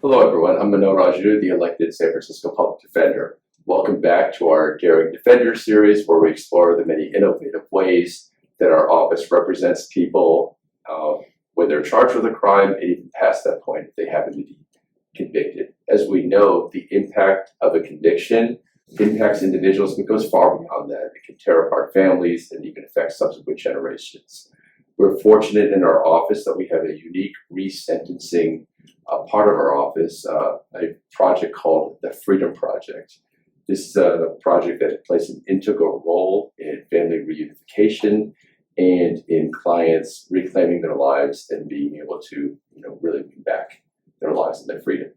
Hello everyone, I'm Manoj Raju, the elected San Francisco Public Defender. Welcome back to our Daring Defender series where we explore the many innovative ways that our office represents people when they're charged with a crime and even past that point if they happen to be convicted. As we know, the impact of a conviction impacts individuals but goes far beyond that. It can tear apart families and even affect subsequent generations. We're fortunate in our office that we have a unique resentencing part of our office, a project called the Freedom Project. This is a project that plays an integral role in family reunification and in clients reclaiming their lives and being able to, really win back their lives and their freedom.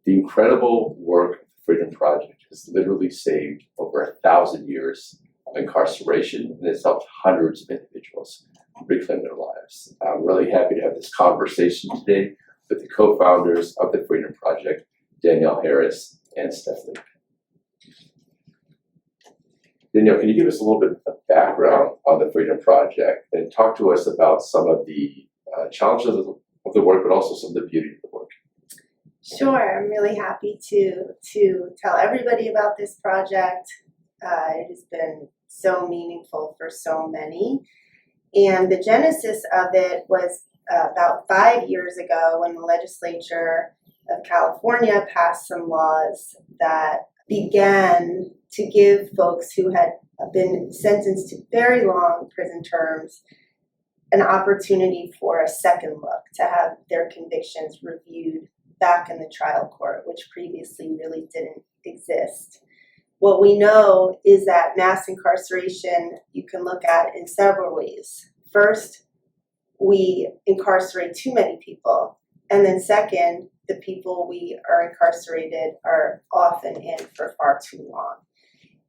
The incredible work of the Freedom Project has literally saved over 1,000 years of incarceration and has helped hundreds of individuals reclaim their lives. I'm really happy to have this conversation today with the co-founders of the Freedom Project, Danielle and Steph. Danielle, can you give us a little bit of background on the Freedom Project and talk to us about some of the challenges of the work, but also some of the beauty of the work? Sure, I'm really happy to tell everybody about this project. It has been so meaningful for so many. And the genesis of it was about 5 years ago when the legislature of California passed some laws that began to give folks who had been sentenced to very long prison terms an opportunity for a second look, to have their convictions reviewed back in the trial court, which previously really didn't exist. What we know is that mass incarceration you can look at in several ways. First, we incarcerate too many people. And then second, the people we are incarcerated are often in for far too long.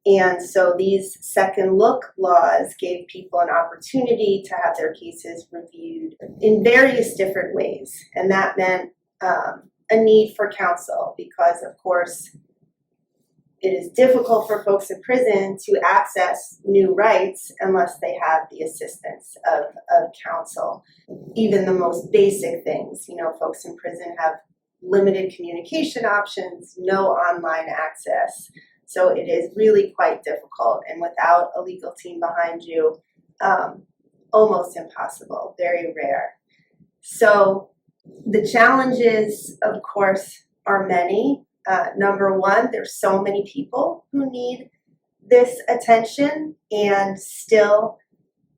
And so these second look laws gave people an opportunity to have their cases reviewed in various different ways. And that meant a need for counsel because, of course, it is difficult for folks in prison to access new rights unless they have the assistance of counsel. Even the most basic things, folks in prison have limited communication options, no online access. So it is really quite difficult, and without a legal team behind you, almost impossible, very rare. So the challenges, of course, are many. Number one, there's so many people who need this attention, and still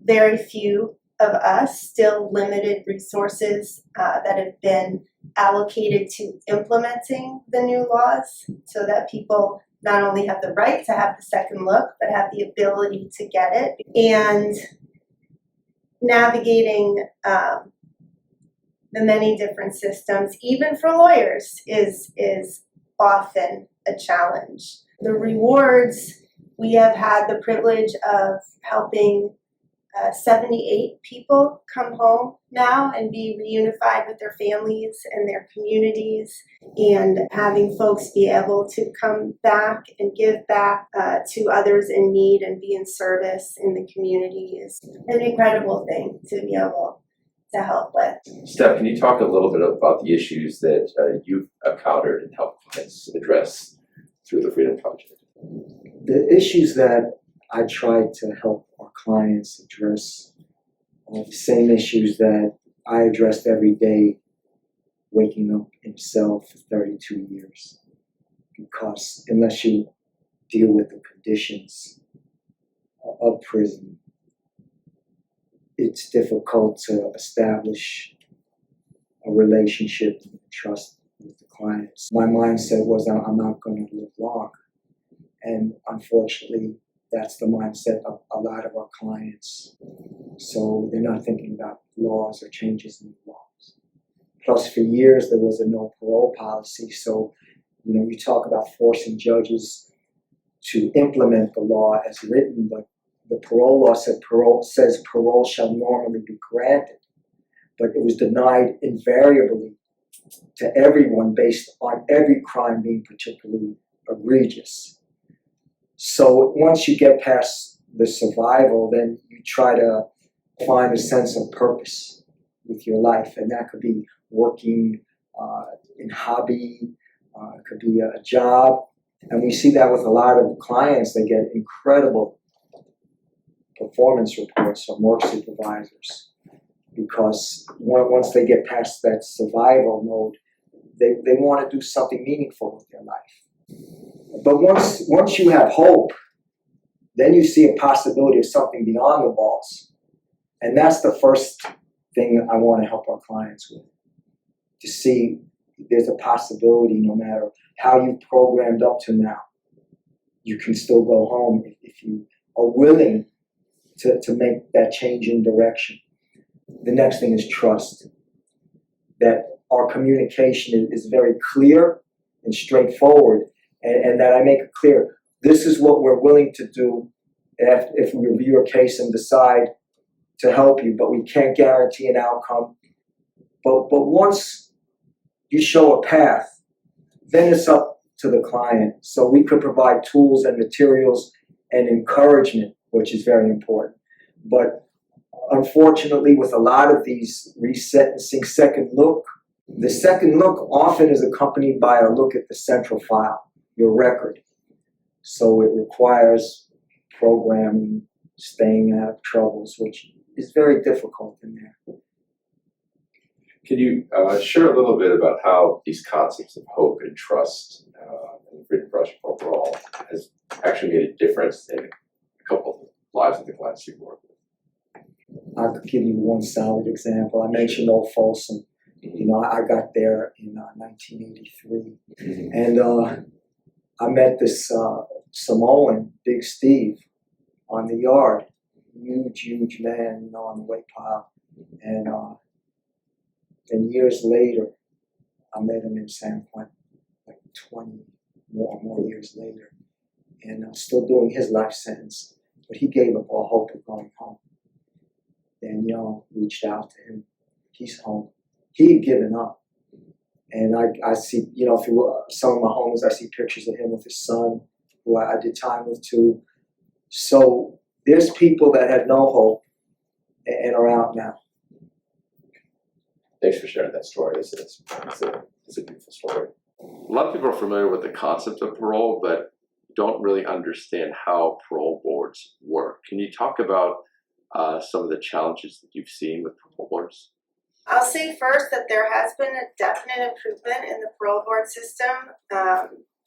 very few of us, still limited resources that have been allocated to implementing the new laws so that people not only have the right to have the second look, but have the ability to get it. And navigating the many different systems, even for lawyers, is often a challenge. The rewards, we have had the privilege of helping 78 people come home now and be reunified with their families and their communities, and having folks be able to come back and give back to others in need and be in service in the community is an incredible thing to be able to help with. Steph, can you talk a little bit about the issues that you've encountered and helped clients address through the Freedom Project? The issues that I try to help our clients address are the same issues that I addressed every day waking up in a cell for 32 years. Because unless you deal with the conditions of prison, it's difficult to establish a relationship and trust with the clients. My mindset was I'm not going to live long. And unfortunately, that's the mindset of a lot of our clients. So they're not thinking about laws or changes in the laws. Plus, for years, there was a no parole policy. So, you talk about forcing judges to implement the law as written, but the parole law says parole shall normally be granted, but it was denied invariably to everyone based on every crime being particularly egregious. So once you get past the survival, then you try to find a sense of purpose with your life, and that could be working in hobby, it could be a job. And we see that with a lot of clients. They get incredible performance reports from work supervisors because once they get past that survival mode, they want to do something meaningful with their life. But once you have hope, then you see a possibility of something beyond the walls. And that's the first thing I want to help our clients with, to see there's a possibility no matter how you've programmed up to now. You can still go home if you are willing to make that change in direction. The next thing is trust. That our communication is very clear and straightforward, and that I make it clear, this is what we're willing to do if we review your case and decide to help you, but we can't guarantee an outcome. But once you show a path, then it's up to the client. So we could provide tools and materials and encouragement, which is very important. But unfortunately, with a lot of these resentencing second look, the second look often is accompanied by a look at the central file, your record. So it requires programming, staying out of troubles, which is very difficult in there. Can you share a little bit about how these concepts of hope and trust and the Freedom Project overall has actually made a difference in a couple of lives of the clients you've worked with? I could give you one solid example. I mentioned Old Folsom. You know, I got there in 1983, and I met this Samoan, Big Steve, on the yard. Huge man, you know, on the weight pile. And years later, I met him in San Quentin, like 20 more years later, and still doing his life sentence. But he gave up all hope of going home. Danielle reached out to him. He's home. He had given up. And I see, you know, some of my homies, I see pictures of him with his son, who I did time with too. So there's people that had no hope and are out now. Thanks for sharing that story. It's a beautiful story. A lot of people are familiar with the concept of parole, but don't really understand how parole boards work. Can you talk about some of the challenges that you've seen with parole boards? I'll say first that there has been a definite improvement in the parole board system.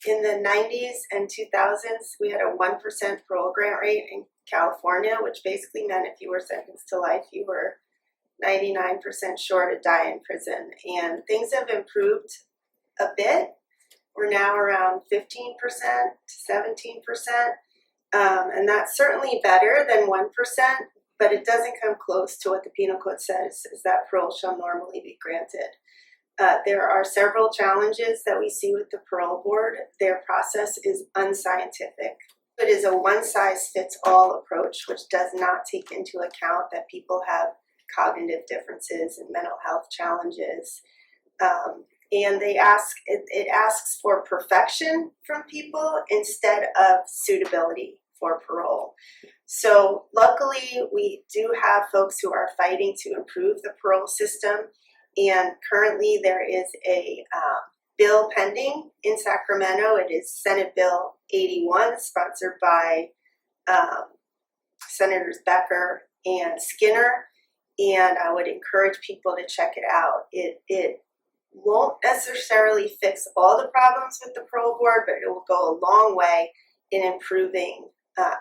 In the 90s and 2000s, we had a 1% parole grant rate in California, which basically meant if you were sentenced to life, you were 99% sure to die in prison. And things have improved a bit. We're now around 15% to 17%. And that's certainly better than 1%, but it doesn't come close to what the penal code says, is that parole shall normally be granted. There are several challenges that we see with the parole board. Their process is unscientific. It is a one-size-fits-all approach, which does not take into account that people have cognitive differences and mental health challenges. And it asks for perfection from people instead of suitability for parole. So luckily, we do have folks who are fighting to improve the parole system. And currently there is a bill pending in Sacramento. It is Senate Bill 81, sponsored by Senators Becker and Skinner. And I would encourage people to check it out. It won't necessarily fix all the problems with the parole board, but it will go a long way in improving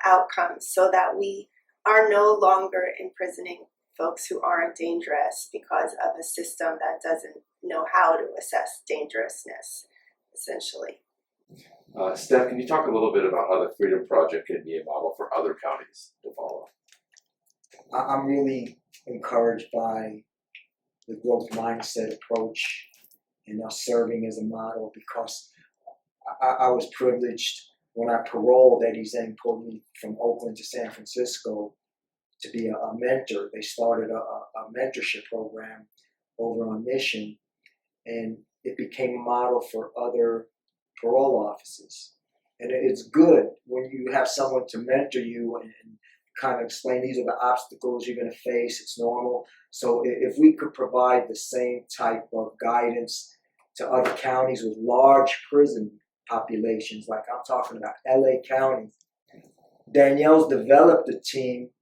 outcomes so that we are no longer imprisoning folks who aren't dangerous because of a system that doesn't know how to assess dangerousness, essentially. Steph, can you talk a little bit about how the Freedom Project can be a model for other counties to follow? I'm really encouraged by the growth mindset approach and us serving as a model, because I was privileged when I paroled. Eddie Zhang pulled me from Oakland to San Francisco to be a mentor. They started a mentorship program over on Mission, and it became a model for other parole offices. And it's good when you have someone to mentor you and kind of explain these are the obstacles you're going to face. It's normal. So if we could provide the same type of guidance to other counties with large prison populations, like I'm talking about LA County. Danielle's developed a team,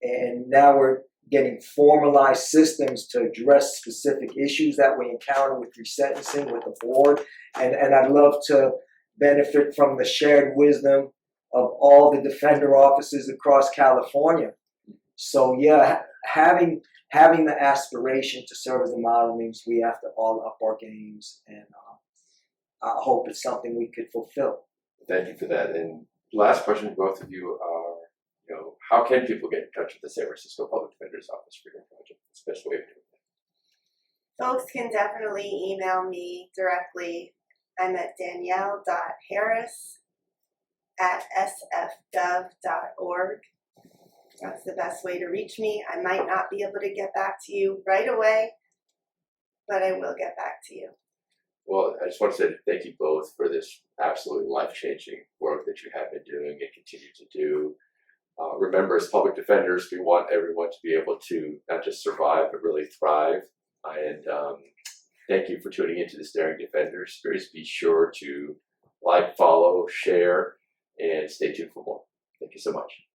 and now we're getting formalized systems to address specific issues that we encounter with resentencing with the board. And I'd love to benefit from the shared wisdom of all the defender offices across California. So yeah, having the aspiration to serve as a model means we have to all up our games, and I hope it's something we could fulfill. Thank you for that. And last question to both of you are, how can people get in touch with the San Francisco Public Defender's Office for your project? It's the best way of doing it. Folks can definitely email me directly. I'm at danielle.harris@sfgov.org. That's the best way to reach me. I might not be able to get back to you right away, but I will get back to you. Well, I just want to say thank you both for this absolutely life-changing work that you have been doing and continue to do. Remember, as public defenders, we want everyone to be able to not just survive, but really thrive. And thank you for tuning into this Daring Defenders series. Be sure to like, follow, share, and stay tuned for more. Thank you so much.